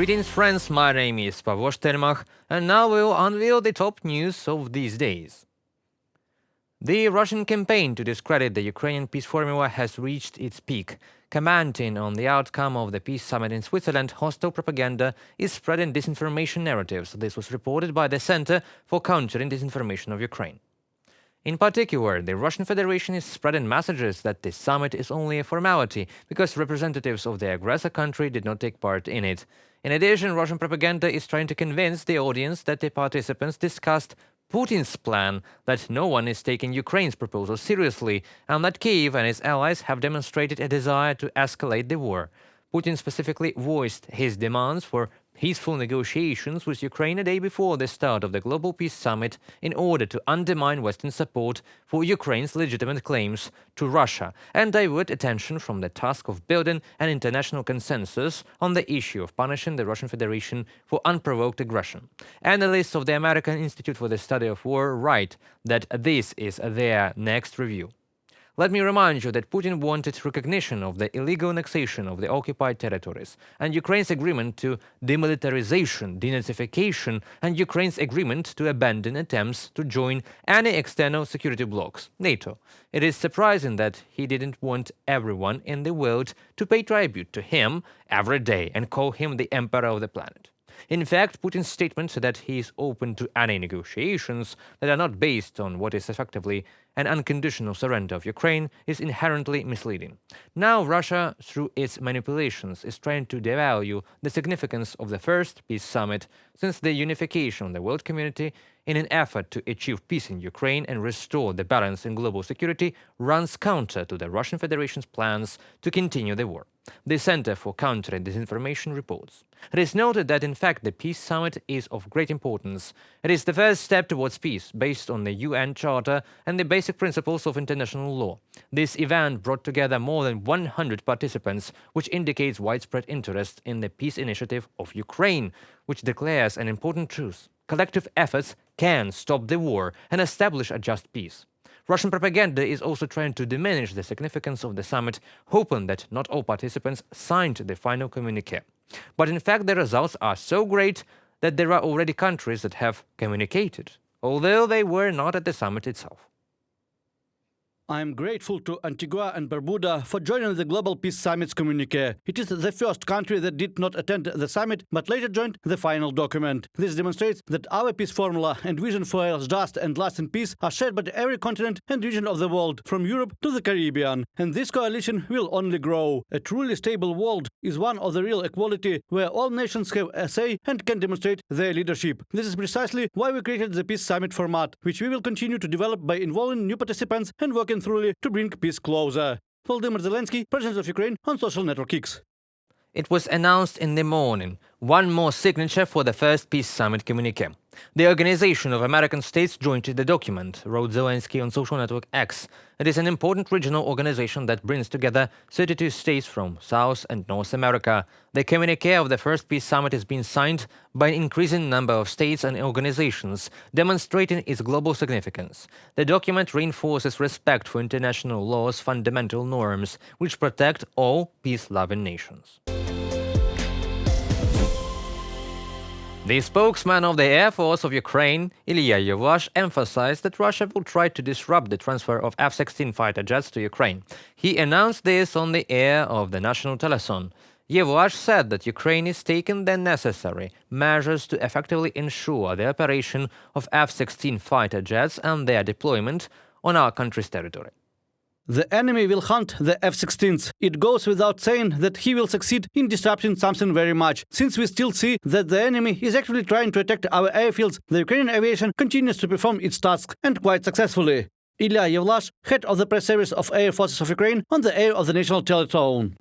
Greetings friends, my name is Pavlo Stelmach, and now we'll unveil the top news of these days. The Russian campaign to discredit the Ukrainian peace formula has reached its peak. Commenting on the outcome of the peace summit in Switzerland, hostile propaganda is spreading disinformation narratives. This was reported by the Center for Countering Disinformation of Ukraine. In particular, the Russian Federation is spreading messages that this summit is only a formality because representatives of the aggressor country did not take part in it. In addition, Russian propaganda is trying to convince the audience that the participants discussed Putin's plan, that no one is taking Ukraine's proposal seriously, and that Kyiv and its allies have demonstrated a desire to escalate the war. Putin specifically voiced his demands for peaceful negotiations with Ukraine a day before the start of the Global Peace Summit in order to undermine Western support for Ukraine's legitimate claims to Russia and divert attention from the task of building an international consensus on the issue of punishing the Russian Federation for unprovoked aggression. Analysts of the American Institute for the Study of War write that this is their next review. Let me remind you that Putin wanted recognition of the illegal annexation of the occupied territories and Ukraine's agreement to demilitarization, denazification, and Ukraine's agreement to abandon attempts to join any external security blocs, NATO. It is surprising that he didn't want everyone in the world to pay tribute to him every day and call him the emperor of the planet. In fact, Putin's statement that he is open to any negotiations that are not based on what is effectively an unconditional surrender of Ukraine is inherently misleading. Now Russia, through its manipulations, is trying to devalue the significance of the first peace summit since the unification of the world community in an effort to achieve peace in Ukraine and restore the balance in global security runs counter to the Russian Federation's plans to continue the war. The Center for Countering Disinformation reports. It is noted that, in fact, the peace summit is of great importance. It is the first step towards peace, based on the UN Charter and the basic principles of international law. This event brought together more than 100 participants, which indicates widespread interest in the peace initiative of Ukraine, which declares an important truth. Collective efforts can stop the war and establish a just peace. Russian propaganda is also trying to diminish the significance of the summit, hoping that not all participants signed the final communique. But in fact, the results are so great that there are already countries that have communicated, although they were not at the summit itself. I am grateful to Antigua and Barbuda for joining the Global Peace Summit's communique. It is the first country that did not attend the summit, but later joined the final document. This demonstrates that our peace formula and vision for a just and lasting peace are shared by every continent and region of the world, from Europe to the Caribbean. And this coalition will only grow. A truly stable world is one of the real equality, where all nations have a say and can demonstrate their leadership. This is precisely why we created the Peace Summit format, which we will continue to develop by involving new participants and working thoroughly to bring peace closer. Volodymyr Zelensky, President of Ukraine, on social network X. It was announced in the morning. One more signature for the first peace summit communique. The Organization of American States joined the document, wrote Zelensky on social network X. It is an important regional organization that brings together 32 states from South and North America. The communique of the first peace summit is being signed by an increasing number of states and organizations, demonstrating its global significance. The document reinforces respect for international law's fundamental norms, which protect all peace-loving nations. The spokesman of the Air Force of Ukraine, Ilya Yevlash, emphasized that Russia will try to disrupt the transfer of F-16 fighter jets to Ukraine. He announced this on the air of the national telethon. Yevlash said that Ukraine is taking the necessary measures to effectively ensure the operation of F-16 fighter jets and their deployment on our country's territory. The enemy will hunt the F-16s. It goes without saying that he will succeed in disrupting something very much. Since we still see that the enemy is actually trying to attack our airfields, the Ukrainian aviation continues to perform its tasks, and quite successfully. Ilya Yevlash, head of the press service of Air Forces of Ukraine, on the air of the national telethon.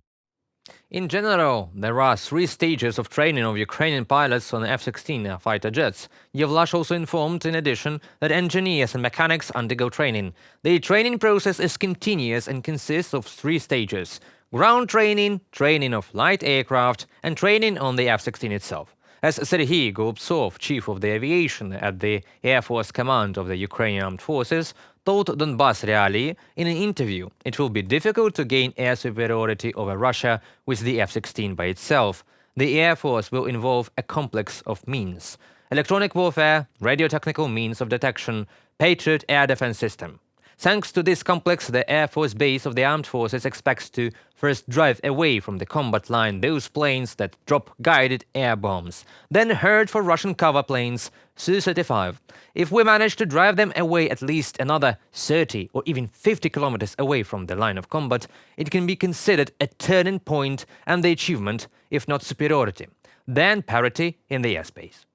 In general, there are 3 stages of training of Ukrainian pilots on F-16 fighter jets. Yevlash also informed, in addition, that engineers and mechanics undergo training. The training process is continuous and consists of 3 stages: ground training, training of light aircraft, and training on the F-16 itself. As Serhiy Golubtsov, chief of the aviation at the Air Force Command of the Ukrainian Armed Forces, told Donbas Realii in an interview, it will be difficult to gain air superiority over Russia with the F-16 by itself. The Air Force will involve a complex of means: electronic warfare, radio-technical means of detection, Patriot air defense system. Thanks to this complex, the Air Force base of the armed forces expects to first drive away from the combat line those planes that drop guided air bombs, then head for Russian cover planes Su-35. If we manage to drive them away at least another 30 or even 50 kilometers away from the line of combat, it can be considered a turning point and the achievement, if not superiority, then parity in the airspace.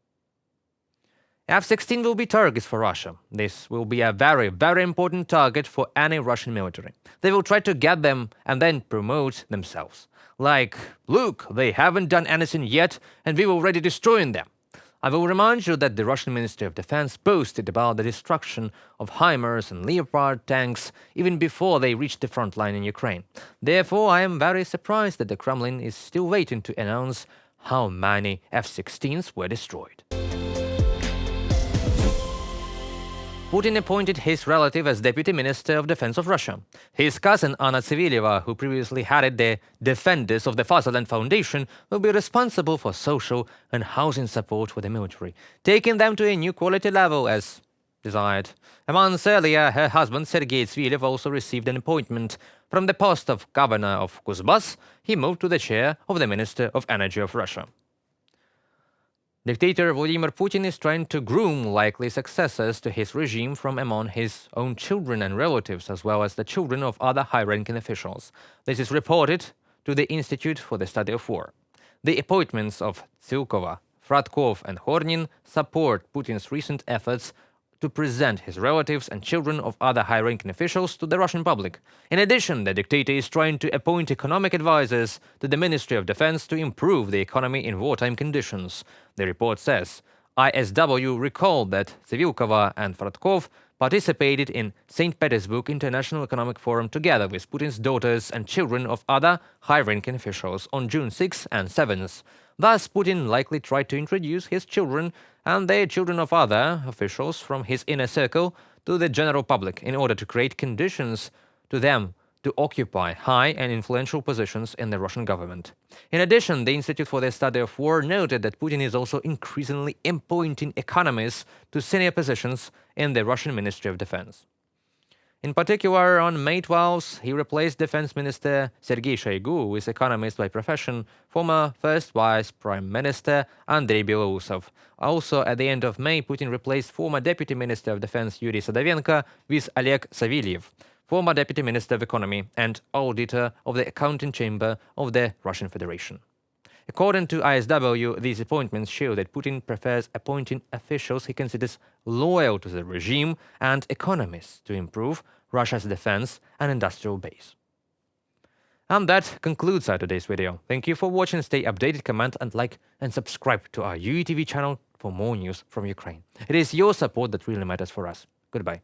F-16 will be targets for Russia. This will be a very, very important target for any Russian military. They will try to get them and then promote themselves. Like, look, they haven't done anything yet and we were already destroying them. I will remind you that the Russian Ministry of Defense boasted about the destruction of HIMARS and Leopard tanks even before they reached the front line in Ukraine. Therefore, I am very surprised that the Kremlin is still waiting to announce how many F-16s were destroyed. Putin appointed his relative as Deputy Minister of Defense of Russia. His cousin Anna Tsivilieva, who previously headed the Defenders of the Fatherland Foundation, will be responsible for social and housing support for the military, taking them to a new quality level as desired. A month earlier, her husband Sergei Tsvilev also received an appointment. From the post of governor of Kuzbas, he moved to the chair of the Minister of Energy of Russia. Dictator Vladimir Putin is trying to groom likely successors to his regime from among his own children and relatives, as well as the children of other high-ranking officials. This is reported to the Institute for the Study of War. The appointments of Tsyukova, Fratkov and Hornin support Putin's recent efforts to present his relatives and children of other high-ranking officials to the Russian public. In addition, the dictator is trying to appoint economic advisors to the Ministry of Defense to improve the economy in wartime conditions. The report says ISW recalled that Sivilkova and Fratkov participated in St. Petersburg International Economic Forum together with Putin's daughters and children of other high-ranking officials on June 6 and 7th. Thus, Putin likely tried to introduce his children and the children of other officials from his inner circle to the general public in order to create conditions to them to occupy high and influential positions in the Russian government. In addition, the Institute for the Study of War noted that Putin is also increasingly appointing economists to senior positions in the Russian Ministry of Defense. In particular, on May 12th, he replaced Defense Minister Sergei Shoigu, who is economist by profession, former First Vice Prime Minister Andrei Belousov. Also, at the end of May, Putin replaced former Deputy Minister of Defense Yuri Sodovenko with Oleg Savilyev, former Deputy Minister of Economy and Auditor of the Accounting Chamber of the Russian Federation. According to ISW, these appointments show that Putin prefers appointing officials he considers loyal to the regime and economists to improve Russia's defense and industrial base. And that concludes our today's video. Thank you for watching. Stay updated, comment and like and subscribe to our UATV channel for more news from Ukraine. It is your support that really matters for us. Goodbye.